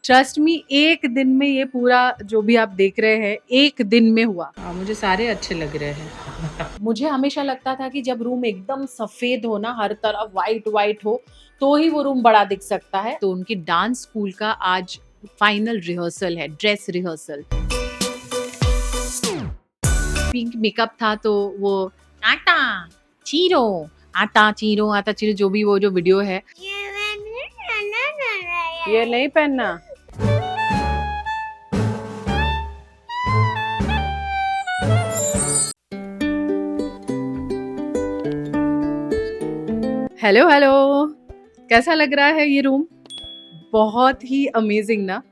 Trust me, एक दिन में ये पूरा जो भी आप देख रहे हैं एक दिन में हुआ। मुझे सारे अच्छे लग रहे हैं। मुझे हमेशा लगता था कि जब रूम एकदम सफेद हो ना, हर तरफ वाइट वाइट हो, तो ही वो रूम बड़ा दिख सकता है। तो उनकी डांस स्कूल का आज फाइनल रिहर्सल है, ड्रेस रिहर्सल। पिंक मेकअप था तो वो आटा चीरो आटा चीरो जो भी वो जो वीडियो है, ये नहीं पहनना। हेलो हेलो, कैसा लग रहा है ये रूम? बहुत ही अमेजिंग ना।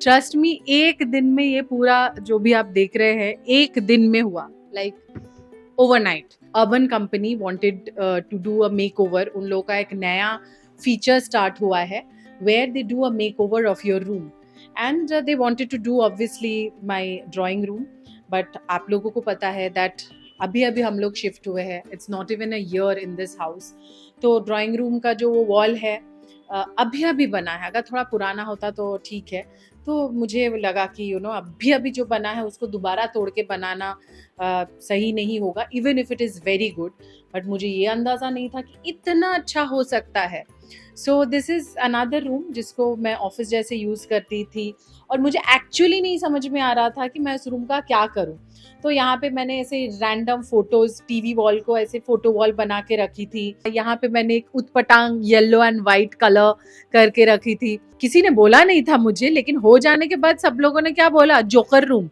ट्रस्ट मी, एक दिन में ये पूरा जो भी आप देख रहे हैं एक दिन में हुआ, like overnight. Urban Company wanted to do a makeover. उन लोगों का एक नया फीचर स्टार्ट हुआ है where they do a makeover of your room and they wanted to do obviously my drawing room. But आप लोगों को पता है दैट अभी अभी हम लोग शिफ्ट हुए हैं, it's not even a year in this house. तो ड्राइंग रूम का जो वॉल है अभी अभी बना है, अगर थोड़ा पुराना होता तो ठीक है। तो मुझे लगा कि अभी अभी जो बना है उसको दोबारा तोड़ के बनाना सही नहीं होगा, even if it is very good. But मुझे ये अंदाज़ा नहीं था कि इतना अच्छा हो सकता है। So this is another room जिसको मैं ऑफिस जैसे यूज़ करती थी, और मुझे एक्चुअली नहीं समझ में आ रहा था कि मैं उस रूम का क्या करूँ। तो यहाँ पे मैंने ऐसे रैंडम फोटोज, टीवी वॉल को ऐसे फोटो वॉल बना के रखी थी। यहाँ पे मैंने एक उतपटांग येलो एंड वाइट कलर करके रखी थी। किसी ने बोला नहीं था मुझे, लेकिन हो जाने के बाद सब लोगों ने क्या बोला, जोकर रूम,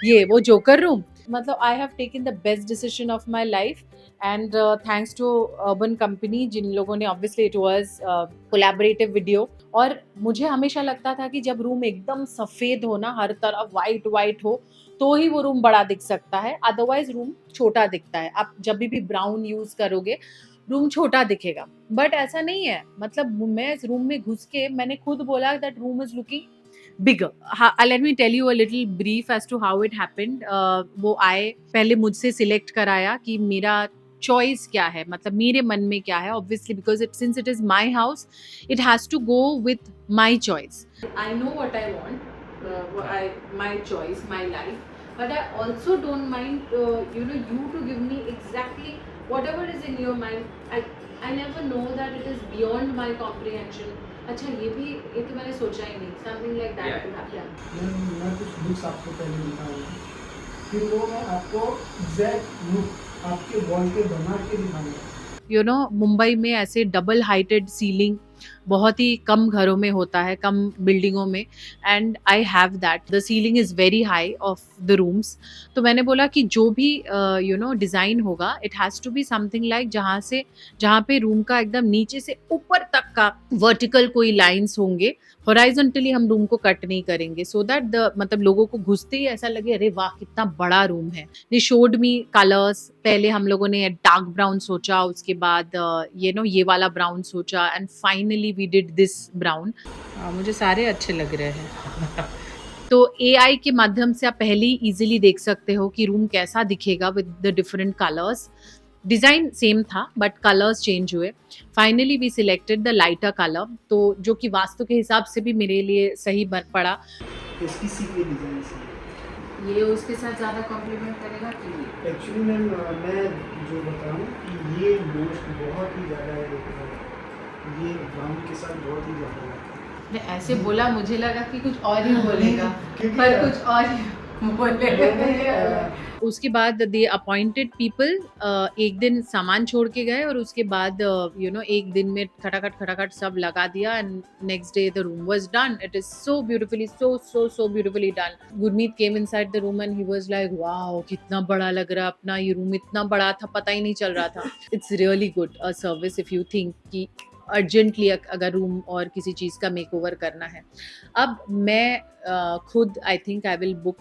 ये वो जोकर रूम। मतलब I have taken the best decision of my life and thanks to Urban Company, जिन लोगों ने obviously it was collaborative video. और मुझे हमेशा लगता था कि जब रूम एकदम सफ़ेद हो ना, हर तरफ वाइट वाइट हो, तो ही वो रूम बड़ा दिख सकता है, अदरवाइज रूम छोटा दिखता है। आप जब भी ब्राउन यूज़ करोगे रूम छोटा दिखेगा, बट ऐसा नहीं है। मतलब मैं इस रूम में घुस के मैंने खुद बोला that room is looking bigger. Let me tell you a little brief as to how it happened. वो आए, पहले मुझसे सिलेक्ट कराया कि मेरा चॉइस क्या है, मतलब मेरे मन में क्या है। Obviously because it since it is my house, it has to go with my choice. I know what I want, my choice, my life, but I also don't mind you to give me exactly whatever is in your mind. I never know that it is beyond my comprehension. अच्छा, ये तो मैंने सोचा ही नहीं, something like that to happen. मैं कुछ books आपको पहले दिखाऊंगा, फिर वो मैं आपको एग्जैक्ट लुक आपके वॉल के बना के दिखाऊंगा। मुंबई में ऐसे डबल हाइटेड सीलिंग बहुत ही कम घरों में होता है, कम बिल्डिंगों में, and I have that. The ceiling is very high of the rooms. तो मैंने बोला कि जो भी डिज़ाइन होगा, it has to be something like जहाँ पे रूम का एकदम नीचे से ऊपर तक का वर्टिकल कोई लाइंस होंगे, हॉराइजॉन्टली हम रूम को कट नहीं करेंगे, सो दैट द मतलब लोगों को घुसते ही ऐसा लगे अरे वाह कितना बड़ा रूम है। They showed me colours. पहले हम लोगों ने डार्क ब्राउन सोचा, उसके बाद ये वाला ब्राउन सोचा, and finally we did this brown. मुझे सारे अच्छे लग रहे हैं। तो AI के माध्यम से आप पहले ही इजीली देख सकते हो कि रूम कैसा दिखेगा with the different colours. Design same था बट कलर्स चेंज हुए। Finally we selected the lighter colour, तो जो कि वास्तु के हिसाब से भी मेरे लिए सही पड़ा। इसकी सीवी डिजाइन से ये उसके साथ ज़्यादा कॉम्प्लीमेंट करेगा कि ये? एक्चुअली मैम मैं जो बताऊं कि ये मोस्ट बहुत ही ज़्यादा ये ब्राउन के साथ बहुत ही ज़्यादा है। ने ऐसे बोला, मुझे लगा कि कुछ और ही बोलेगा, क्योंकि पर कुछ और ही बोलेगा। उसके बाद दे अपॉइंटेड पीपल, एक दिन सामान छोड़ के गए और उसके बाद एक दिन में खटाखट सब लगा दिया, and next day the room was done. It is so beautifully, so beautifully done. Gurmeet came inside the room and he was like wow कितना बड़ा लग रहा है, अपना ये रूम इतना बड़ा था, पता ही नहीं चल रहा था। It's really good a service if you think कि अर्जेंटली अगर रूम और किसी चीज़ का मेकओवर करना है। अब मैं खुद I think I will book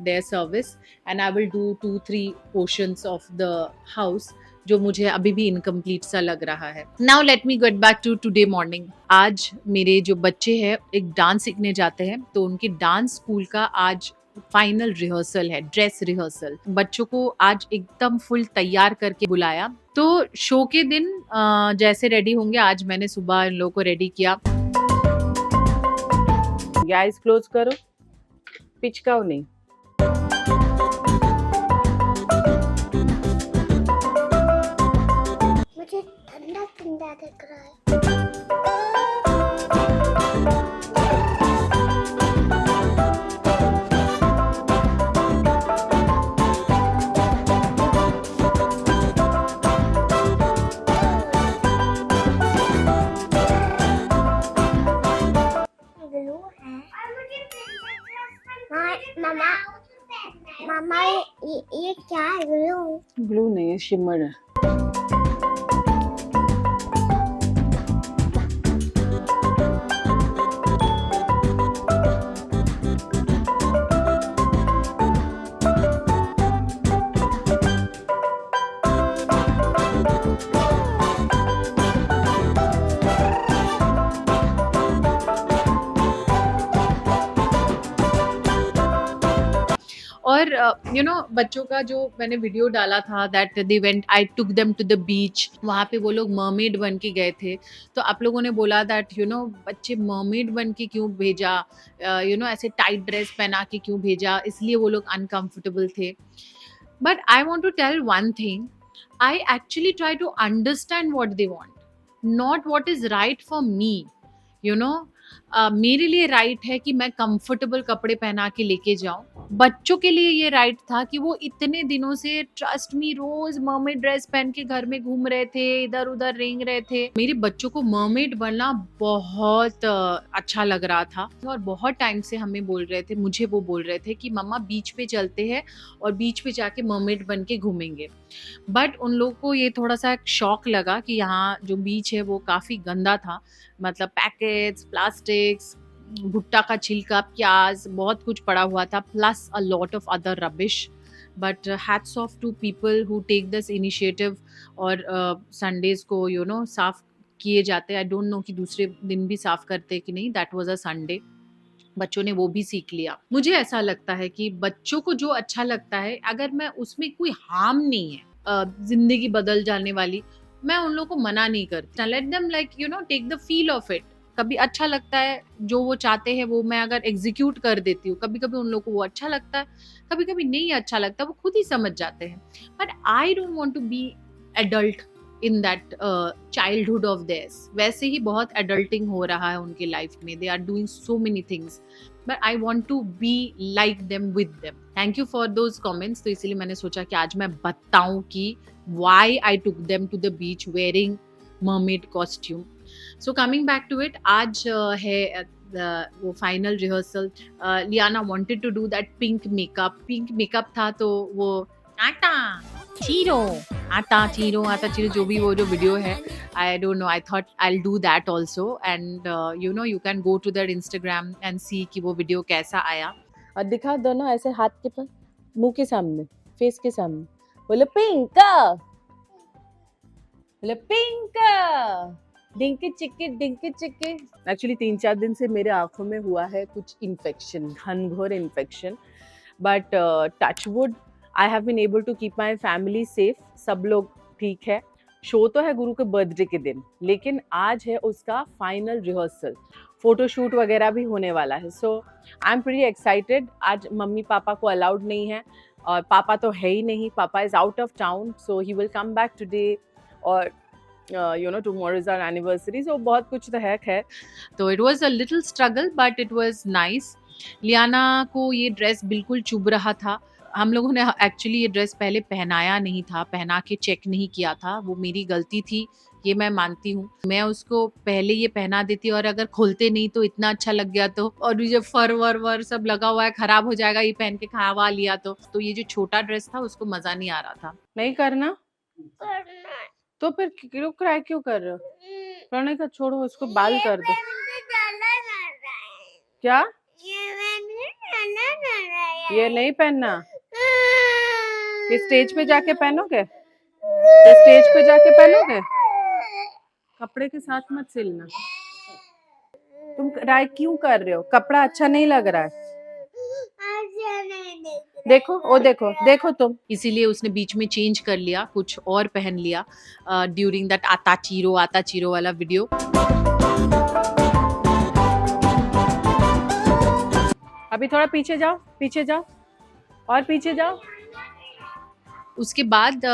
their service and I will do 2-3 portions of the house जो मुझे अभी भी इनकम्प्लीट सा लग रहा है। Now let me get back to today morning. आज मेरे जो बच्चे हैं एक डांस सीखने जाते हैं, तो उनके डांस स्कूल का आज फाइनल रिहर्सल है, ड्रेस रिहर्सल। बच्चों को आज एकदम फुल तैयार करके बुलाया। तो शो के दिन जैसे रेडी होंगे, आज मैंने सुबह इन लोगों को रेडी किया। ये आइज क्लोज करो, पिचकाओ नहीं। मुझे ठंडा ठंडा दिख रहा है। ब्लू है। मामा मामा ये क्या है? ब्लू ब्लू नहीं है, शिमर है। और यू नो बच्चों का जो मैंने वीडियो डाला था that they went, I took them to the beach, वहाँ पे वो लोग मरमेड बन के गए थे। तो आप लोगों ने बोला दैट यू नो बच्चे मरमेड बन के क्यों भेजा, यू नो ऐसे टाइट ड्रेस पहना के क्यों भेजा, इसलिए वो लोग अनकंफर्टेबल थे। But I want to tell one thing, I actually try to understand what they want, not what is right for me. You know मेरे लिए राइट है कि मैं कंफर्टेबल कपड़े पहना के लेके जाऊं, बच्चों के लिए ये राइट था कि वो इतने दिनों से ट्रस्ट मी रोज मर्मेड ड्रेस पहन के घर में घूम रहे थे, इधर उधर रेंग रहे थे। मेरे बच्चों को मर्मेड बनना बहुत अच्छा लग रहा था और बहुत टाइम से हमें बोल रहे थे, मुझे वो बोल रहे थे कि मम्मा बीच पे चलते हैं और बीच पे जाके मर्मेड बन के घूमेंगे। बट उन लोगों को ये थोड़ा सा शौक लगा कि यहाँ जो बीच है वो काफ़ी गंदा था, मतलब पैकेट्स, प्लास्टिक्स, भुट्टा का छिलका, प्याज, बहुत कुछ पड़ा हुआ था, plus a lot of other rubbish. But hats off to people who take this initiative और संडेज को यू नो साफ किए जाते। आई डोंट नो कि दूसरे दिन भी साफ करते कि नहीं, दैट वाज अ संडे। बच्चों ने वो भी सीख लिया। मुझे ऐसा लगता है कि बच्चों को जो अच्छा लगता है, अगर मैं उसमें कोई हार्म नहीं है, जिंदगी बदल जाने वाली, मैं उन लोगों को मना नहीं करती। Let them like you know take the feel of it. कभी अच्छा लगता है जो वो चाहते हैं वो मैं अगर एग्जीक्यूट कर देती हूँ, कभी कभी उन लोगों को वो अच्छा लगता है, कभी कभी नहीं अच्छा लगता, वो खुद ही समझ जाते हैं। But I don't want to be adult in that childhood of theirs. वैसे ही बहुत एडल्टिंग हो रहा है उनकी लाइफ में, they are doing so many things, but I want to be like them with them. Thank you for those comments. तो इसीलिए मैंने सोचा कि आज मैं बताऊं कि why I took them to the beach wearing mermaid costume. So coming back to it, आज है वो final rehearsal. Liana wanted to do that pink makeup था, तो वो आटा चीरो जो भी वो जो वीडियो है, I don't know, I thought I will do that also and you know you can go to that Instagram and see कि वो वीडियो कैसा आया। और दिखा दो ना ऐसे हाथ के पर, मुंह के सामने, फेस के सामने, बोले पिंक, बोले पिंक, डिंकी चिक्की। एक्चुअली 3-4 दिन से मेरे आंखों में हुआ है कुछ इन्फेक्शन, घनघोर infection, but touchwood I have been able to keep my family safe. सब लोग ठीक है। शो तो है गुरु के बर्थडे के दिन, लेकिन आज है उसका फाइनल रिहर्सल, फोटोशूट वगैरह भी होने वाला है। सो आई एम प्रीटी एक्साइटेड। आज मम्मी पापा को अलाउड नहीं है और पापा तो है ही नहीं, पापा is out of town, so he will come back today और you know tomorrow is our anniversary, so बहुत कुछ तो है खैर। तो it was a little struggle but it was nice। लियाना को ये ड्रेस बिल्कुल चुभ रहा था। हम लोगों ने एक्चुअली ये ड्रेस पहले पहनाया नहीं था, पहना के चेक नहीं किया था, वो मेरी गलती थी, ये मैं मानती हूँ। मैं उसको पहले ये पहना देती और अगर खोलते नहीं तो इतना अच्छा लग गया तो, और ये फर वर सब लगा हुआ है, खराब हो जाएगा ये पहन के खावा लिया तो ये जो छोटा ड्रेस था उसको मजा नहीं आ रहा था। नहीं करना तो फिर क्यों क्राई क्यों कर रहे हो? प्रणय का छोड़ो, उसको बाल कर दो। क्या ये नहीं पहनना? ये स्टेज पे जाके पहनोगे? ये स्टेज पे जाके पहनोगे? कपड़े के साथ मत सिलना। तुम राय क्यों कर रहे हो? कपड़ा अच्छा नहीं लग रहा है। देखो ओ देखो तुम। इसीलिए उसने बीच में चेंज कर लिया, कुछ और पहन लिया ड्यूरिंग दैट आता चीरो वाला वीडियो। अभी थोड़ा पीछे जाओ और पीछे जाओ। उसके बाद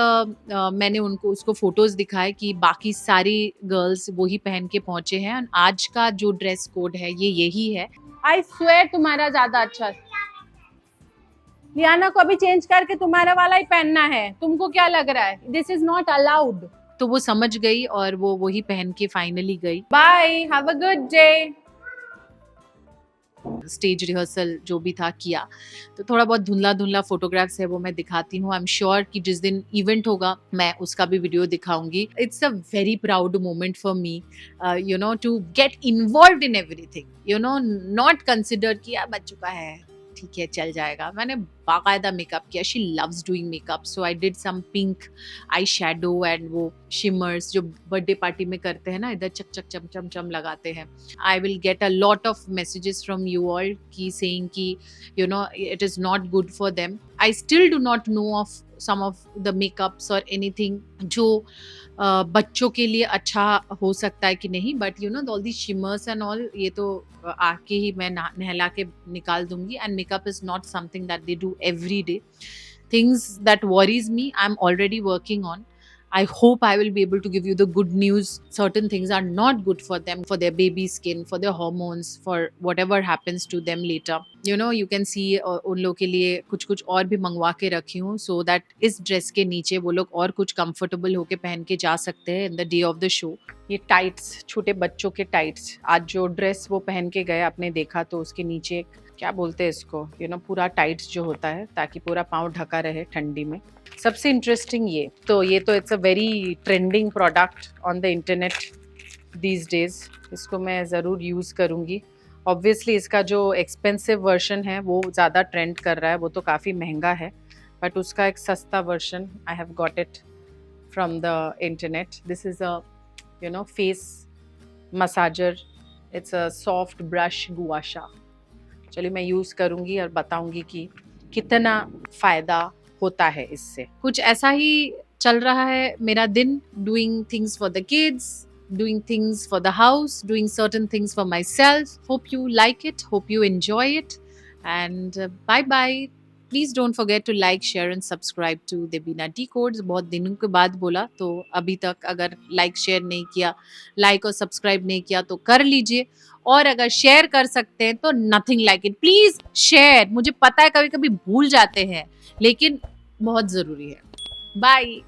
मैंने उसको फोटोज दिखाए कि बाकी सारी गर्ल्स वही पहन के पहुंचे हैं और आज का जो ड्रेस कोड है ये यही है। आई स्वेयर तुम्हारा ज्यादा अच्छा। लियाना को अभी चेंज करके तुम्हारा वाला ही पहनना है। तुमको क्या लग रहा है? This is not allowed. तो वो समझ गई और वो वही पहन के फाइनली गई। Bye, have a good day. Stage rehearsal जो भी था किया, तो थोड़ा बहुत धुंधला धुंधला फोटोग्राफ्स है वो मैं दिखाती हूँ। आई एम श्योर कि जिस दिन इवेंट होगा मैं उसका भी वीडियो दिखाऊंगी। It's a very proud moment for me, you know, to get involve in everything, you know, not consider कि यार बच चुका है, ठीक है चल जाएगा। मैंने बाकायदा मेकअप किया। She loves doing makeup, so I did some pink eye shadow and वो शिमर्स जो बर्थडे पार्टी में करते हैं ना, इधर चक चक चम चम चम लगाते हैं। I will get a lot of messages from you all की सेइंग कि you know it is not good for them. I still do not know of some of the makeups और एनीथिंग जो बच्चों के लिए अच्छा हो सकता है कि नहीं, but you know all the shimmers and all ये तो आके ही मैं नहला के निकाल दूंगी। And makeup is not something that they do every day. Things that worries me, I'm already working on. I hope I will be able to give you the good news. Certain things are not good for them, for their baby skin, for their hormones, for whatever happens to them later. You know, you can see उन लोग के लिए कुछ कुछ और भी मंगवा के रखी हूँ, so that इस ड्रेस के नीचे वो लोग और कुछ कंफर्टेबल होके पहन के जा सकते हैं in the day of the show. ये टाइट्स, छोटे बच्चों के टाइट्स, आज जो ड्रेस वो पहन के गए आपने देखा, तो उसके नीचे क्या बोलते हैं इसको, यू नो, पूरा टाइट्स जो होता है ताकि पूरा पाँव ढका रहे ठंडी में। सबसे इंटरेस्टिंग ये तो it's a very trending product on the internet these days. इसको मैं ज़रूर यूज़ करूँगी। ऑब्वियसली इसका जो एक्सपेंसिव वर्जन है वो ज़्यादा ट्रेंड कर रहा है, वो तो काफ़ी महंगा है, बट उसका एक सस्ता version I have got it from the internet. This is a you know face massager, it's a soft brush gua sha. चलिए मैं यूज़ करूँगी और बताऊँगी कि कितना फ़ायदा होता है इससे। कुछ ऐसा ही चल रहा है मेरा दिन, doing things for the kids, doing things for the house, doing certain things for myself. Hope you like it, hope you enjoy it, and bye bye. Please don't forget to like, share and subscribe to Debina Decodes. बहुत दिनों के बाद बोला, तो अभी तक अगर like share नहीं किया, लाइक और सब्सक्राइब नहीं किया तो कर लीजिए, और अगर शेयर कर सकते हैं तो nothing like it, please share. मुझे पता है कभी कभी भूल जाते हैं, लेकिन बहुत ज़रूरी है। बाय।